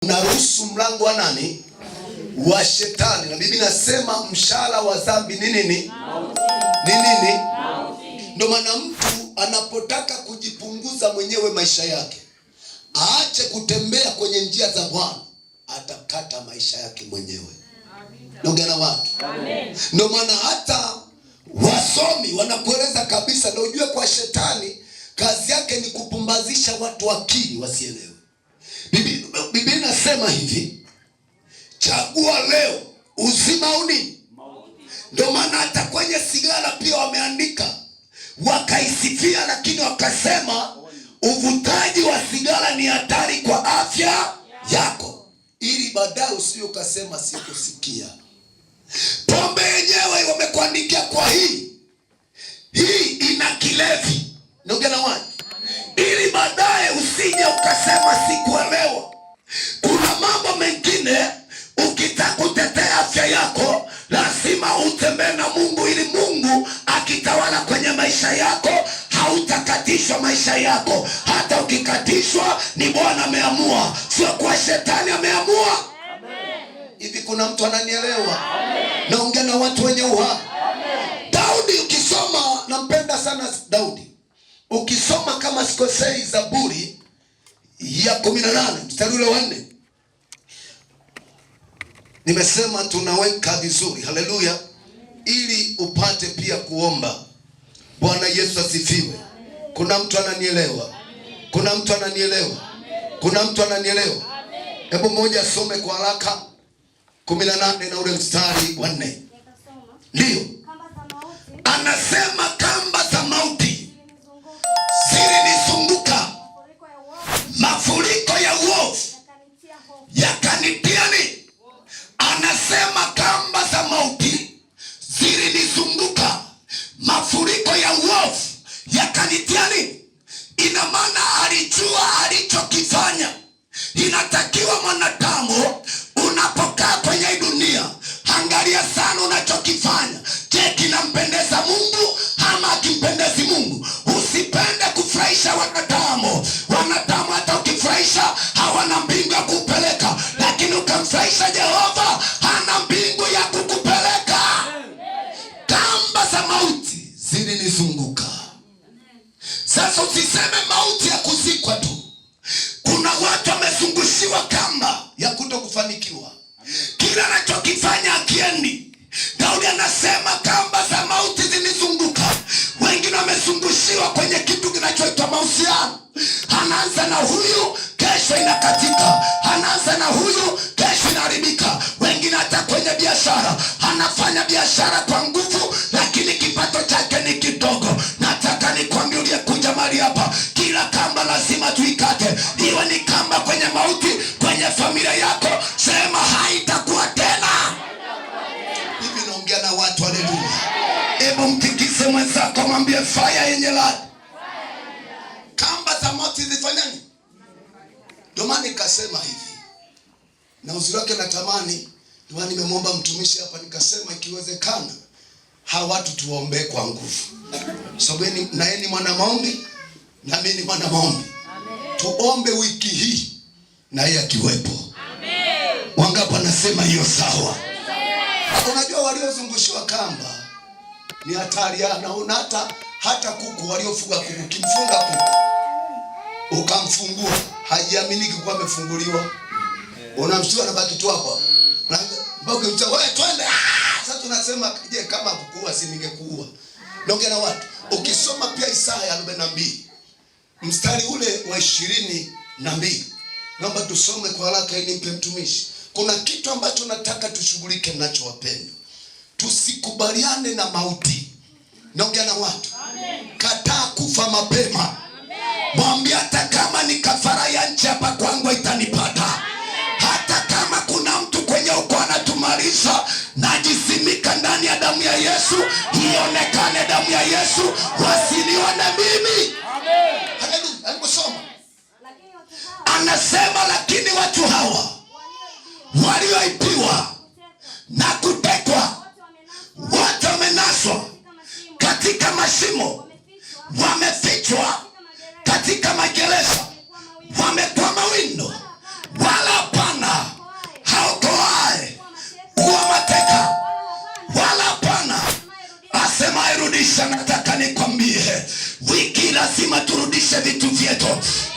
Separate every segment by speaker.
Speaker 1: Unaruhusu mlango wa nani? Wa shetani. Na Biblia inasema mshahara wa dhambi ni nini? Ni nini? Ndio maana mtu anapotaka kujipunguza mwenyewe maisha yake, aache kutembea kwenye njia za Bwana, atakata maisha yake mwenyewe. Naongea na watu. Ndio maana hata wasomi wanakueleza kabisa, ndio ujue kwa shetani kazi yake ni kupumbazisha watu akili wasielewe. Biblia inasema hivi, chagua leo uzima au nini? Ndio maana hata kwenye sigara pia wameandika, wakaisifia lakini wakasema uvutaji wa sigara ni hatari kwa afya yako, ili baadaye usije ukasema sikusikia. Pombe yenyewe wamekuandikia kwa hii ina kilevi. Naongea na watu ili baadaye usije ukasema sikuelewa. Kuna mambo mengine ukitaka kutetea afya yako lazima utembee na Mungu, ili Mungu akitawala kwenye maisha yako hautakatishwa maisha yako. Hata ukikatishwa ni Bwana ameamua, sio kwa shetani ameamua. Hivi kuna mtu ananielewa? Naongea na watu wenye uhai. Daudi, ukisoma, nampenda sana Daudi. Ukisoma kama sikosei Zaburi ya 18 mstari ule wa 4. Nimesema tunaweka vizuri, haleluya, ili upate pia kuomba. Bwana Yesu asifiwe. Kuna mtu ananielewa? Kuna mtu ananielewa? Kuna mtu ananielewa? Hebu mmoja asome kwa haraka 18 na ule mstari wa 4. Ndio anasema kamba za mauti zilinizunguka, mafuriko ya uovu yakanitia ni. Anasema kamba za mauti zilinizunguka, mafuriko ya uovu yakanitia ni. Ina maana alijua alichokifanya. Inatakiwa mwanadamu unapokaa kwenye dunia, angalia sana unachokifanya. Je, kinampendeza Mungu ama akimpendezi Mungu? Usipende kufurahisha wanadamu. Wanadamu hata ukifurahisha hawana mbingu ya kukupeleka, lakini ukamfurahisha Jehova hana mbingu ya kukupeleka. Kamba za mauti zilinizunguka. Sasa usiseme mauti ya kuzikwa tu. Kuna watu wamezungushiwa kamba ya kutokufanikiwa. Kila anachokifanya akiendi. Daudi anasema kamba za mauti zinizunguka. Wengine wamezungushiwa kwenye kitu kinachoitwa mahusiano. Anaanza na huyu, kesho inakatika. Anaanza na huyu, kesho inaharibika. Wengine hata kwenye biashara, anafanya biashara kwa nguvu lakini kipato chake ni kidogo. Nataka nikwambie uliyekuja mahali hapa, kila kamba lazima tuikate. Iwe ni kamba kwenye mauti, kwenye familia yako, sema haitakuwa tena. Hivi naongea na watu, haleluya. Hebu mtikise mwenzako, mwambie fire yenye ladi. Kamba za mauti zifanyani. Ndio maana nikasema hivi, na uzuri wake natamani, ndio nimemwomba mtumishi hapa nikasema ikiwezekana hawa watu tuwaombee kwa nguvu. Sababu na yeye ni mwana maombi na mimi ni mwana maombi. Tuombe wiki hii na yeye akiwepo. Amen. Wangapi anasema hiyo sawa? Unajua waliozungushiwa kamba ni hatari yana. Una hata kuku waliofuga kuku, kimfunga kuku ukamfungua hajiaminiki kwa amefunguliwa. Unamshtua na baki tu hapo. Mbona mtu wewe twende? Sasa tunasema je, kama kukuua si ningekuua. Naongea na watu. Ukisoma pia Isaya 42 mstari ule wa 22. Naomba tusome kwa haraka ili nimpe mtumishi. Kuna kitu ambacho nataka tushughulike nacho wapendwa. Tusikubaliane na mauti. Naongea na watu. Amen. Kataa kufa mapema. Amen. Mwambie hata kama ni kafara ya nchi hapa kwangu itanipata. Amen. Hata kama kuna mtu kwenye ukoo anatumalisha, najisimika ndani ya damu ya Yesu, ionekane damu ya Yesu, wasinione mimi. Amen. Haleluya. Hebu soma. Anasema lakini watu hawa walioibiwa na kutekwa, wote wamenaswa katika mashimo, wamefichwa katika magereza, wamekuwa mawindo, wala hapana Sasa nataka nikwambie, wiki lazima turudishe vitu vyetu.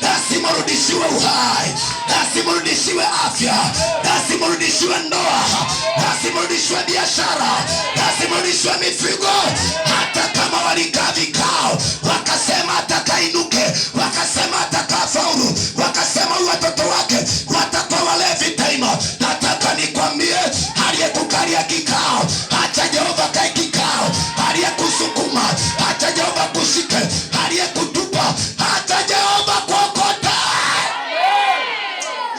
Speaker 1: Lazima urudishiwe uhai, lazima urudishiwe afya, lazima urudishiwe ndoa, lazima urudishiwe biashara, lazima urudishiwe mifugo. Hata kama walikaa vikao wakasema atakainuke, wakasema atakafaulu, wakasema watoto wake watakuwa walevi daima, nataka nikwambie, aliyekukalia kikao acha Jehova kae kikao, aliyekusukuma acha Jehova kushike, aliyekutupa acha Jehova kuokota.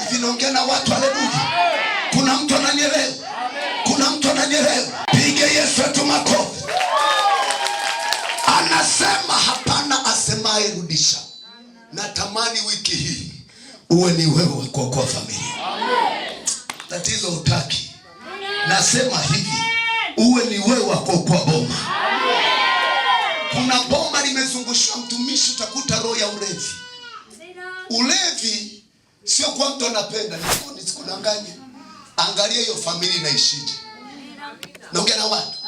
Speaker 1: Hivi naongea na watu, haleluya. Kuna mtu ananielewa? Kuna mtu ananielewa? Pige Yesu tu makofi. Anasema hapana asemaye rudisha. Natamani wiki hii uwe ni wewe wa kuokoa familia. Tatizo utaki. Nasema hivi, uwe ni wewe wa kuokoa boma. Kuna boma limezungushwa mtumishi, utakuta roho ya ulevi. Ulevi sio kwa mtu anapenda, nisikudanganye. Angalia hiyo familia inaishije. Naongea na watu.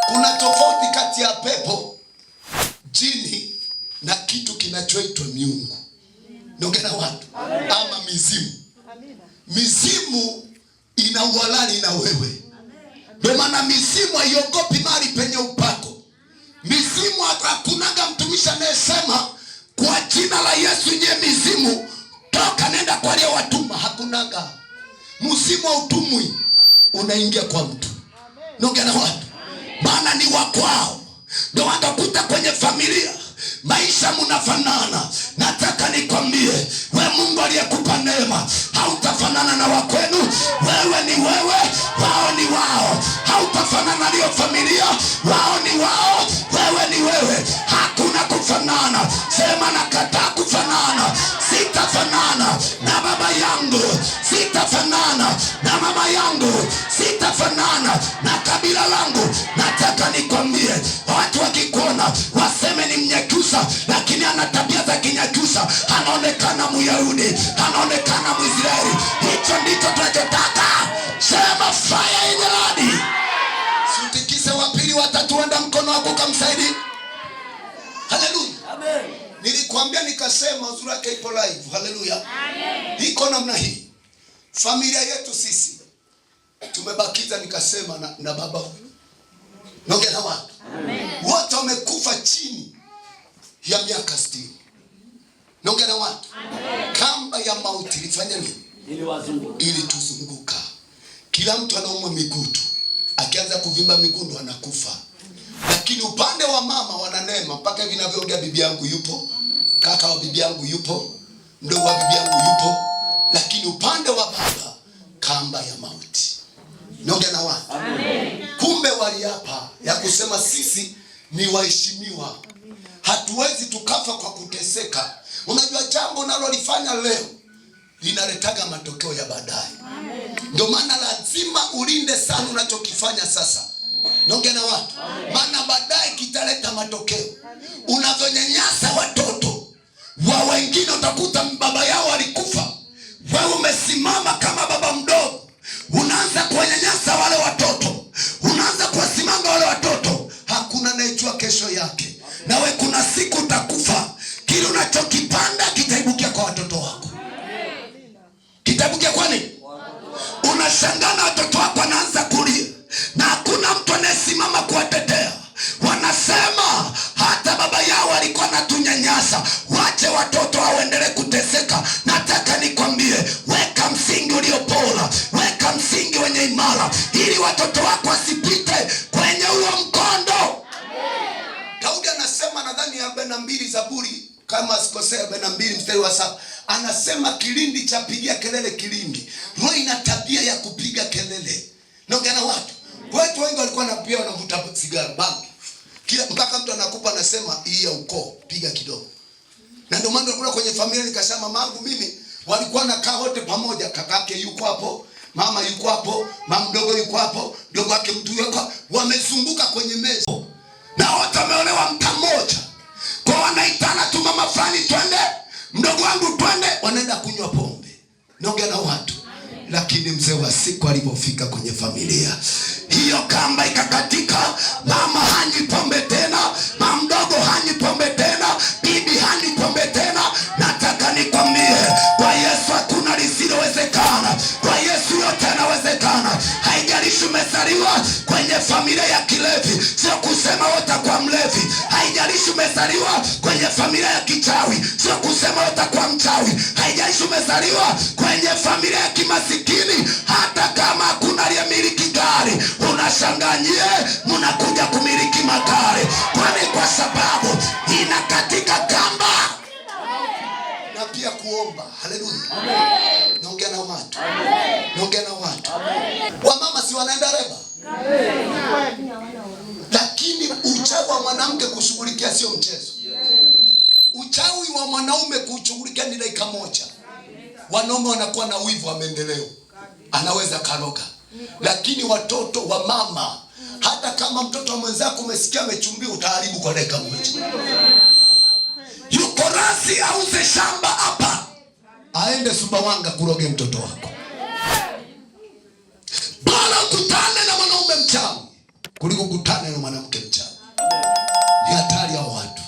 Speaker 1: Kuna tofauti kati ya pepo, jini na kitu kinachoitwa miungu. Naongea na watu. Ama mizimu. Mizimu ina uhalali na wewe. Ndio maana mizimu haiogopi mahali penye upako. Mizimu hakunaga mtumishi anayesema kwa jina la Yesu nye mizimu toka nenda kwa leo watuma. Hakunaga. Mzimu hautumwi, unaingia kwa mtu. Naongea na watu. Maana ni wa kwao. Ndio watakuta kwenye familia maisha mnafanana. Nataka nikwambie, wewe Mungu aliyekupa neema hautafanana na wakwenu. Wewe ni wewe, wao ni wao. Hautafanana na familia, wao ni wao, wewe ni wewe. Hakuna kufanana. Sema nakataa kufanana. Sitafanana na baba yangu, sitafanana na mama yangu, sitafanana na kabila langu. Nataka nikwambie, watu wakikuona waseme ni Mnyakyusa, lakini ana tabia za Kinyakyusa. Anaonekana Myahudi, anaonekana Mwisraeli. Hicho ndicho tunachotaka. Sema fire in the Lord. Utikise wa pili watatu, enda mkono wako kumsaidia. Haleluya. Amen. Nilikwambia nikasema uzuri wake ipo live. Haleluya. Amen. Iko namna hii. Familia yetu sisi tumebakiza, nikasema na baba huyu. Naongea na watu. Amen. Wote wamekufa chini ya miaka 60. Naongea na watu. Amen. Kamba ya mauti ilifanya nini? Ili tuzunguka. Kila mtu anaumwa miguu tu. Akianza kuvimba miguu ndo anakufa. Lakini upande wa mama wananema, mpaka hivi ninavyoongea bibi yangu yupo, kaka wa bibi yangu yupo, mdogo wa bibi yangu yupo. Lakini upande wa baba kamba ya mauti. Naongea na watu. Amen. Kumbe waliapa ya kusema sisi ni waheshimiwa. Hatuwezi tukafa kwa kuteseka. Unajua jambo nalolifanya leo linaletaga matokeo ya baadaye. Ndio maana lazima ulinde sana unachokifanya sasa. Naongea na watu. Maana baadaye kitaleta matokeo. Unavyonyanyasa watoto wa wengine, utakuta baba yao alikufa, wewe umesimama kama baba mdogo, unaanza kuwanyanyasa wale watoto, unaanza kuwasimanga wale watoto. Hakuna anayejua kesho yake. Nawe kuna siku utakufa. Kile unachokipanda kitaibukia kwa watoto wako. Kitaibukia kwa nini? Unashangaa na watoto wako wanaanza kulia na hakuna mtu anayesimama kuwatetea. Wanasema hata baba yao alikuwa anatunyanyasa, wache watoto waendelee kuteseka. Nataka nikwambie, weka msingi uliopola, weka msingi wenye imara, ili watoto wako wasipite kwenye huo mkondo. Daudi anasema, nadhani 42 Zaburi kama sikosea, 42 mstari wa 7, anasema kilindi cha pigia kelele kilindi. Roho ina tabia ya kupiga kelele. Naongea na watu. Watu wengi walikuwa pia wanavuta sigara, bangi. Kila mpaka mtu anakupa anasema hii ya ukoo, piga kidogo. Na ndio maana kuna kwenye familia nikasema mamangu mimi walikuwa nakaa wote pamoja, kakake yuko hapo, mama yuko hapo, mama mdogo yuko hapo, mdogo wake mtu yuko, wamezunguka kwenye meza. Na wote wameolewa mta mmoja. Kwa wanaitana tu, mama fulani twende, mdogo wangu twende, wanaenda kunywa pombe. Naongea na watu. Lakini mzee wa siku alipofika kwenye familia, hiyo kamba ikakatika. Mama hanywi pombe tena, familia ya kilevi, sio kusema utakuwa mlevi. Haijalishi umezaliwa kwenye familia ya kichawi, sio kusema utakuwa mchawi. Haijalishi umezaliwa kwenye familia ya kimasikini, hata kama hakuna aliyemiliki gari, unashangaa mnakuja kumiliki magari. Kwani kwa sababu inakatika kamba. Na pia kuomba. Haleluya. Naongea na watu. Naongea na watu. Wamama si wanaenda reba? Lakini uchawi wa mwanamke kushughulikia sio mchezo. Uchawi wa mwanaume kushughulikia ni dakika moja. Wanaume wanakuwa na wivu wa maendeleo. Anaweza karoga. Lakini watoto wa mama, hata kama mtoto wa mwenzako umesikia amechumbia, utaharibu kwa dakika moja. Yuko rasi auze shamba hapa, aende Sumbawanga kuroge mtoto wako. Bora kutane na mwanaume mchawi kuliko kutane na mwanamke mchawi. Ni hatari hao watu.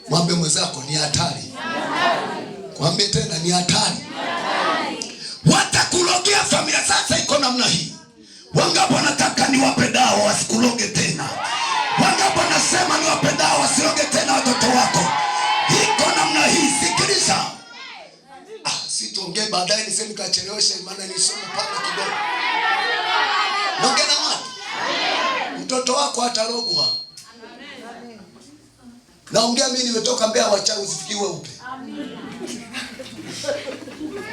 Speaker 1: Mwambie mwenzako ni hatari. Mwambie tena ni hatari. Watakurogea familia. Sasa iko namna hii. Wangapi wanataka niwape dawa wasikuroge tena? Wangapi wanasema niwape dawa wasiroge tena watoto wako? Iko namna hii. Sikiliza. Sitaongea baadaye niseme kachelewesha, maana nisome pana kidogo. Naongea na watu. Mtoto wako atarogwa. Naongea mimi nimetoka Mbeya, wachawi usifikiwe upe.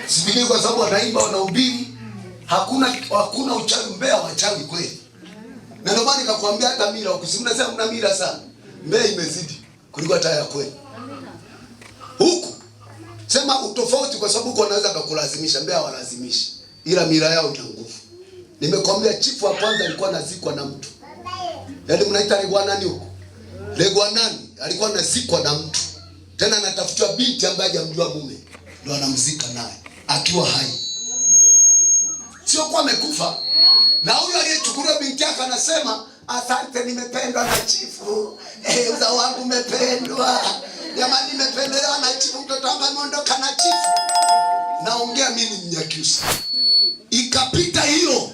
Speaker 1: Sifikiri kwa sababu wanaimba wanahubiri. Hakuna uchawi Mbeya, wachawi kweli. Na ndio maana nikakwambia hata mila ukisimna sema mna mila sana. Mbeya imezidi kuliko hata ya kweli. Huku sema utofauti kwa sababu uko unaweza kukulazimisha. Mbeya walazimishi. Ila mila yao ina nguvu. Nimekwambia chifu wa kwanza alikuwa anazikwa na mtu. Yaani mnaita legwa nani huko? Legwa nani? Alikuwa anazikwa na mtu. Tena anatafutiwa binti ambaye hajamjua mume. Ndio anamzika naye akiwa hai. Sio kwa amekufa. Na huyo aliyechukuliwa binti yake anasema, asante nimependwa na chifu. Uzao wangu umependwa. Jamani nimependelewa na chifu, mtoto wangu ameondoka na chifu. Naongea mimi Mnyakyusa. Ikapita hiyo.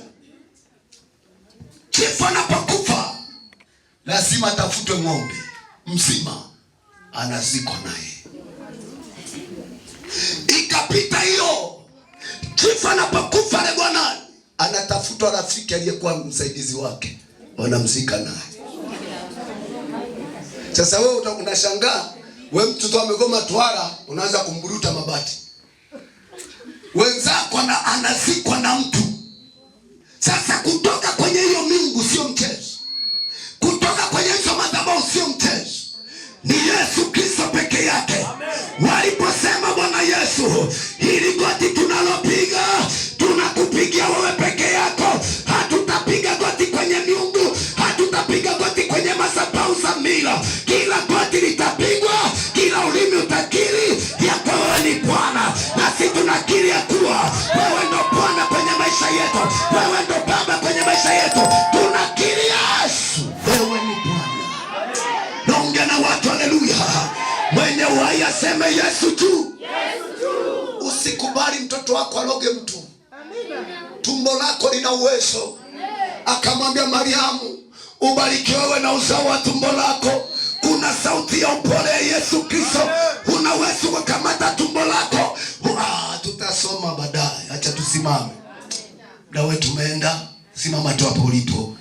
Speaker 1: Chifu anapokufa lazima atafutwe ng'ombe mzima anazikwa naye. Ikapita hiyo. Chifu anapokufa le bwana anatafutwa rafiki aliyekuwa msaidizi wake, wanamzika naye. Sasa wewe unashangaa, wewe mtoto amegoma twara, unaanza kumburuta mabati. Wenzako anazikwa na mtu. Sasa kutoka kwenye hiyo Mungu sio mchezo. Kutoka kwenye hizo madhabahu sio mchezo. Ni Yesu Kristo peke yake. Waliposema Bwana Yesu, hili goti tunalopiga, tunakupigia wewe peke yako. Hatutapiga goti kwenye miungu, hatutapiga goti kwenye madhabahu za mila. Kila goti litapigwa, kila ulimi utakiri ya kuwa wewe ni Bwana. Na sisi tunakiri ya kuwa wewe ndo Bwana kwenye maisha yetu. Wewe ndo Baba kwenye maisha yetu. Tunakiri Yesu, wewe ni Bwana. Naongea na watu, haleluya. Mwenye uhai aseme Yesu tu. Usikubali mtoto wako aroge mtu. Tumbo lako lina uwezo. Akamwambia Mariamu, ubarikiwe wewe na uzao wa tumbo lako. Kuna sauti ya upole ya Yesu Kristo. Una uwezo kukamata tumbo lako. Tutasoma baadaye. Acha tusimame. Dawe tumeenda. Simama tu hapo ulipo.